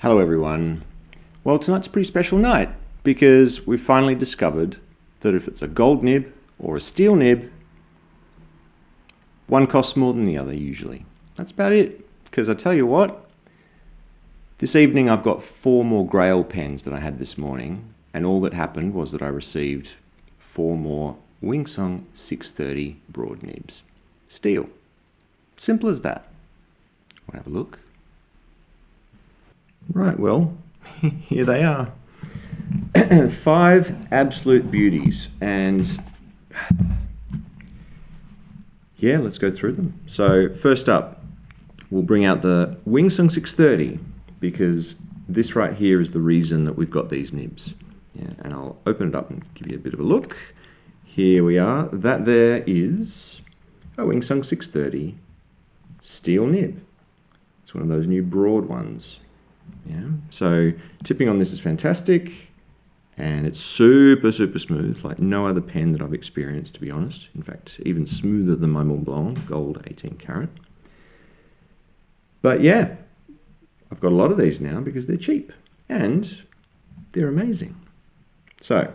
Hello everyone. Well, tonight's a pretty special night because we've finally discovered that if it's a gold nib or a steel nib, one costs more than the other usually. That's about it, because I tell you what, this evening I've got 4 more Grail pens than I had this morning, and all that happened was that I received 4 more Wingsung 630 broad nibs. Steel. Simple as that. Want to have a look? Right, well, here they are. 5 absolute beauties, and yeah, let's go through them. So first up, we'll bring out the Wingsung 630, because this right here is the reason that we've got these nibs. Yeah, and I'll open it up and give you a bit of a look. Here we are. That there is a Wingsung 630 steel nib. It's one of those new broad ones. Yeah, so tipping on this is fantastic, and it's super smooth, like no other pen that I've experienced, to be honest. In fact, even smoother than my Montblanc gold 18 karat. But yeah, I've got a lot of these now because they're cheap and they're amazing. So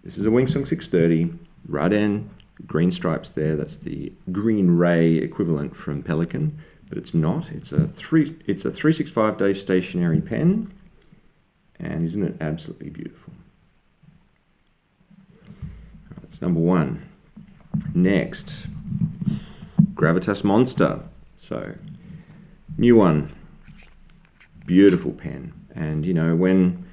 this is a Wingsung 630 Raden, green stripes there. That's the green ray equivalent from Pelikan. But it's not. It's a 365-day stationary pen, and isn't it absolutely beautiful? That's number 1. Next, Gravitas Monster. So, new one, beautiful pen, and you know when,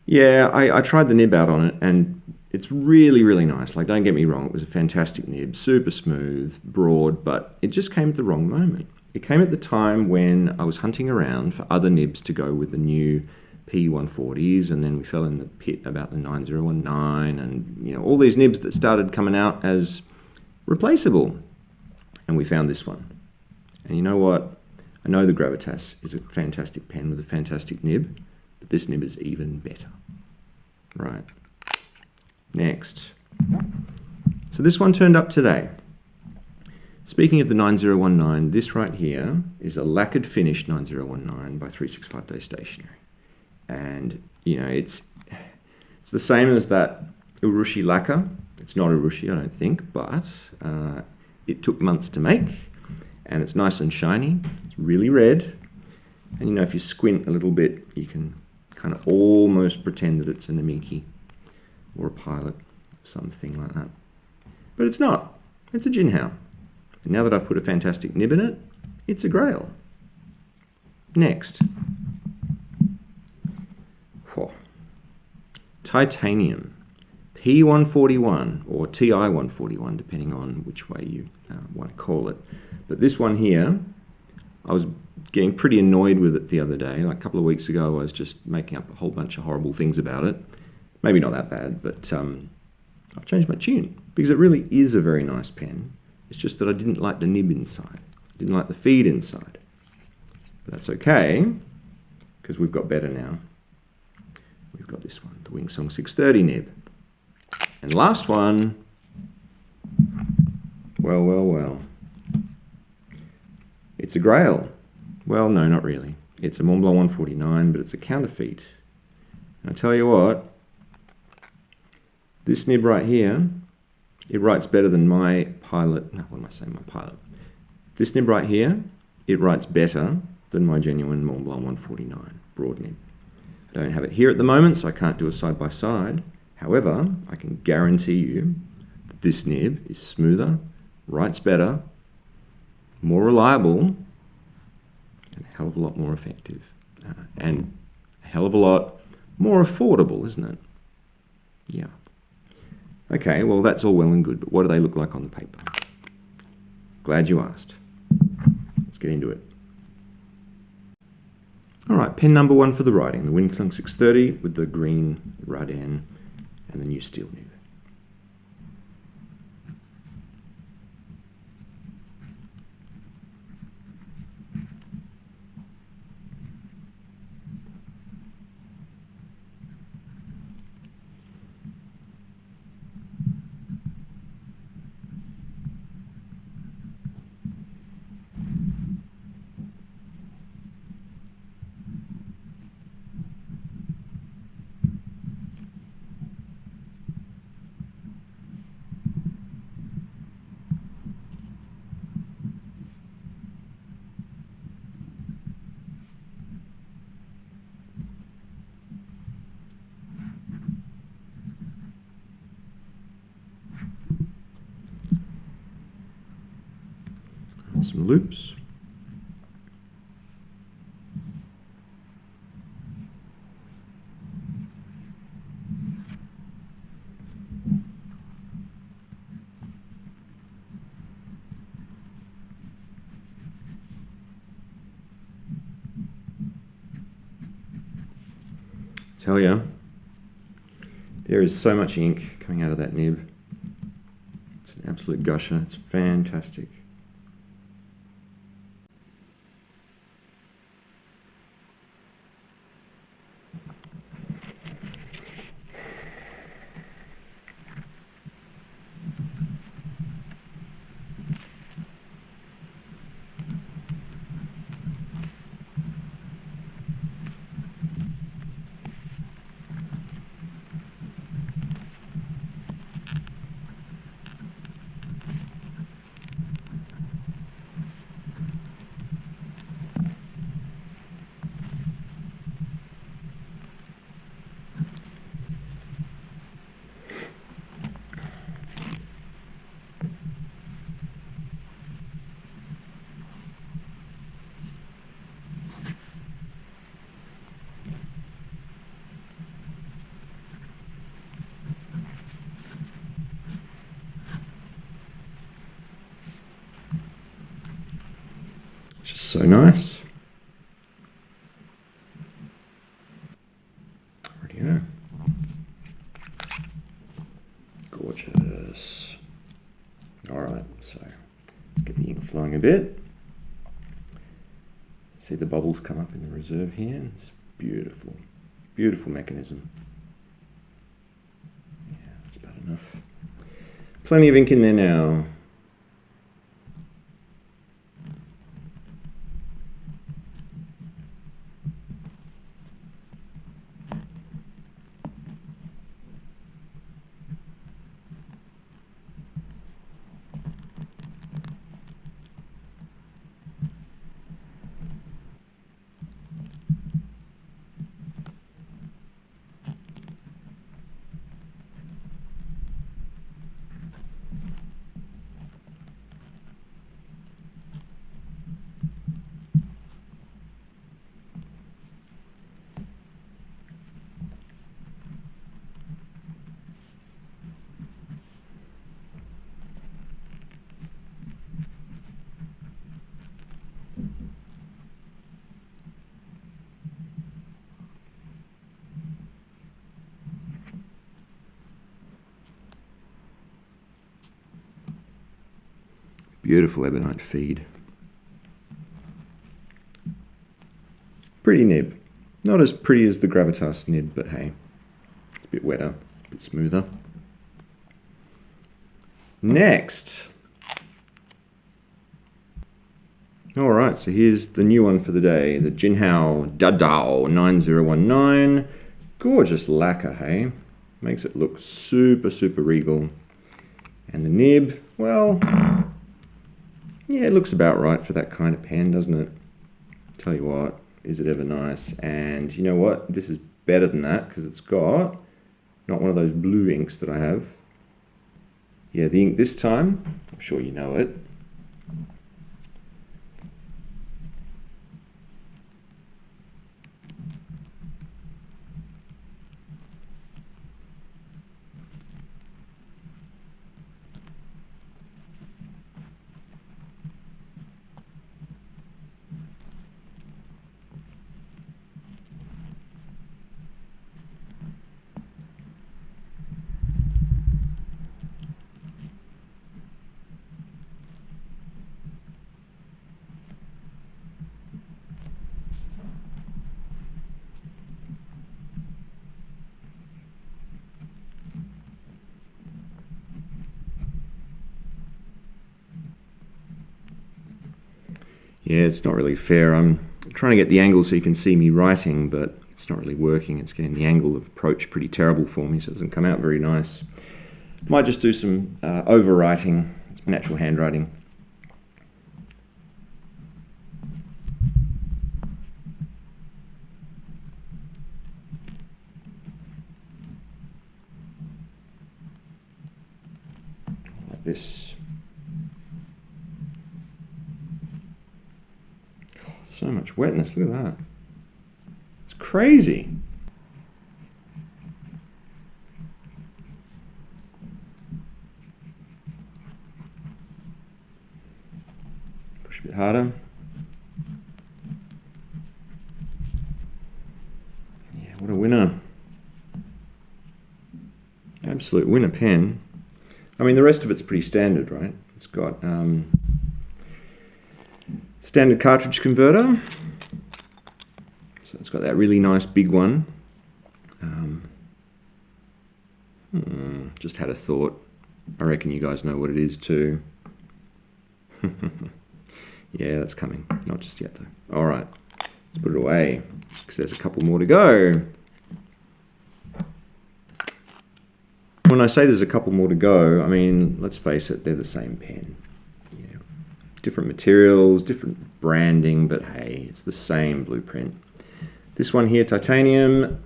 yeah, I tried the nib out on it, and it's really nice. Like, don't get me wrong, it was a fantastic nib, super smooth, broad, but it just came at the wrong moment. It came at the time when I was hunting around for other nibs to go with the new P140s, and then we fell in the pit about the 9019, and you know, all these nibs that started coming out as replaceable. And we found this one. And you know what? I know the Gravitas is a fantastic pen with a fantastic nib, but this nib is even better. Right. Next. So this one turned up today. Speaking of the 9019, this right here is a lacquered finish 9019 by 365-day stationary. And, you know, it's the same as that Urushi lacquer. It's not Urushi, I don't think, but it took months to make, and it's nice and shiny. It's really red. And, you know, if you squint a little bit, you can kind of almost pretend that it's a Namiki or a Pilot, something like that. But it's not. It's a Jin Hao. And now that I've put a fantastic nib in it, it's a Grail. Next. Whoa. Titanium. P141 or TI141, depending on which way you want to call it. But this one here, I was getting pretty annoyed with it the other day. Like a couple of weeks ago, I was just making up a whole bunch of horrible things about it. Maybe not that bad, but I've changed my tune because it really is a very nice pen. It's just that I didn't like the nib inside. I didn't like the feed inside. But that's okay, because we've got better now. We've got this one, the Wingsung 630 nib. And last one, well. It's a Grail. Well, no, not really. It's a Montblanc 149, but it's a counterfeit. And I tell you what, this nib right here, it writes better than my Pilot. No, what am I saying, my Pilot? This nib right here, it writes better than my genuine Montblanc 149 broad nib. I don't have it here at the moment, so I can't do a side by side. However, I can guarantee you that this nib is smoother, writes better, more reliable, and a hell of a lot more effective. And a hell of a lot more affordable, isn't it? Yeah. Okay, well, that's all well and good, but what do they look like on the paper? Glad you asked. Let's get into it. All right, pen number 1 for the writing, the Wingsung 630 with the green Raden and the new steel nib. some loops. Tell ya, there is so much ink coming out of that nib. It's an absolute gusher. It's fantastic. Just so nice. Rightio. Gorgeous. Alright, so let's get the ink flowing a bit. See the bubbles come up in the reserve here. It's beautiful. Beautiful mechanism. Yeah, that's about enough. Plenty of ink in there now. Beautiful ebonite feed. Pretty nib. Not as pretty as the Gravitas nib, but hey, it's a bit wetter, a bit smoother. Next. Alright, so here's the new one for the day, the Jin Hao Dadao 9019. Gorgeous lacquer, hey? Makes it look super, super regal. And the nib, well, yeah, it looks about right for that kind of pen, doesn't it? Tell you what, is it ever nice? And you know what? This is better than that because it's got not one of those blue inks that I have. Yeah, the ink this time, I'm sure you know it. Yeah, it's not really fair. I'm trying to get the angle so you can see me writing, but it's not really working. It's getting the angle of approach pretty terrible for me, so it doesn't come out very nice. Might just do some overwriting. It's natural handwriting. Like this. So much wetness, look at that. It's crazy. Push a bit harder. Yeah, what a winner. Absolute winner pen. I mean, the rest of it's pretty standard, right? It's got standard cartridge converter. So it's got that really nice big one. Just had a thought. I reckon you guys know what it is too. Yeah, that's coming. Not just yet though. All right, let's put it away because there's a couple more to go. When I say there's a couple more to go, I mean, let's face it, they're the same pen. Yeah. Different materials, different branding, but hey, it's the same blueprint. This one here, titanium,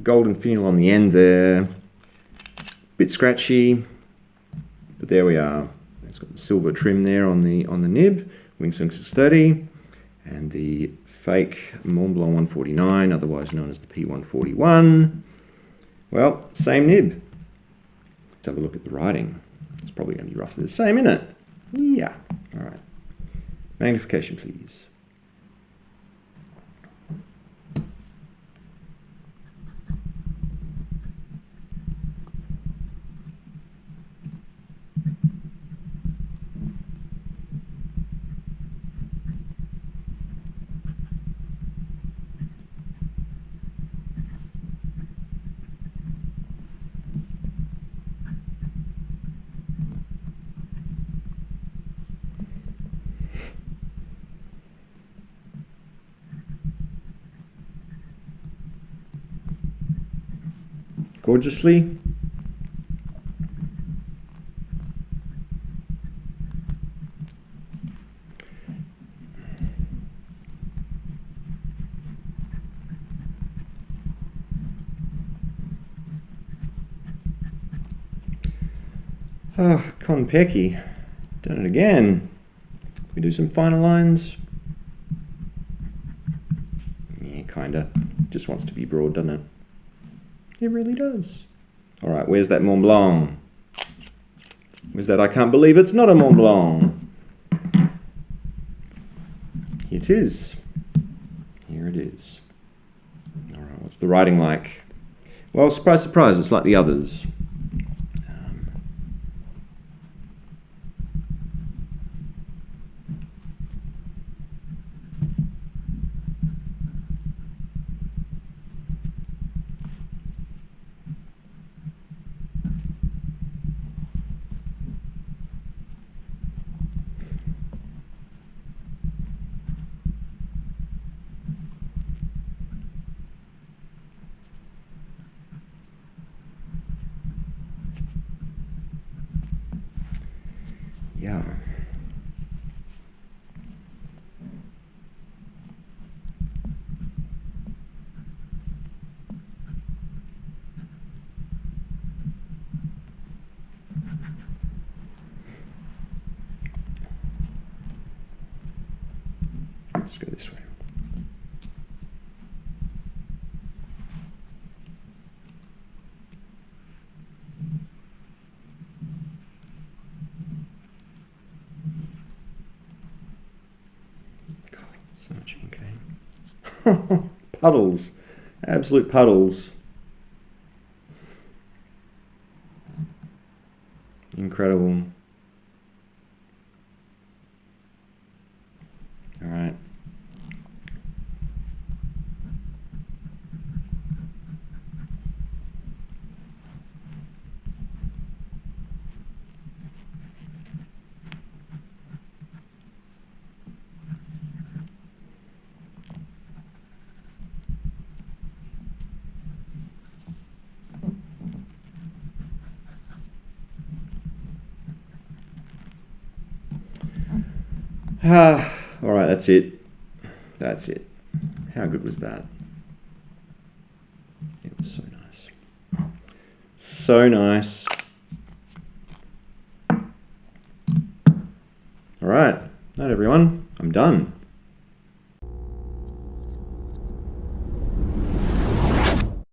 golden finial on the end there. Bit scratchy, but there we are. It's got the silver trim there on the nib, Wingsung 630, and the fake Montblanc 149, otherwise known as the P141. Well, same nib. Let's have a look at the writing. It's probably going to be roughly the same, isn't it? Yeah. All right. Magnification, please. Gorgeously. Oh, Konpeki. Done it again. We do some finer lines. Yeah, kinda. Just wants to be broad, doesn't it? It really does. All right, where's that Mont Blanc? Where's that? I can't believe it's not a Mont Blanc. It is. Here it is. All right, what's the writing like? Well, surprise, surprise, it's like the others. Yeah. Let's go this way. So much ink, eh? Puddles. Absolute puddles. Incredible. All right. All right, that's it. That's it. How good was that? It was so nice. So nice. All right, night everyone. I'm done.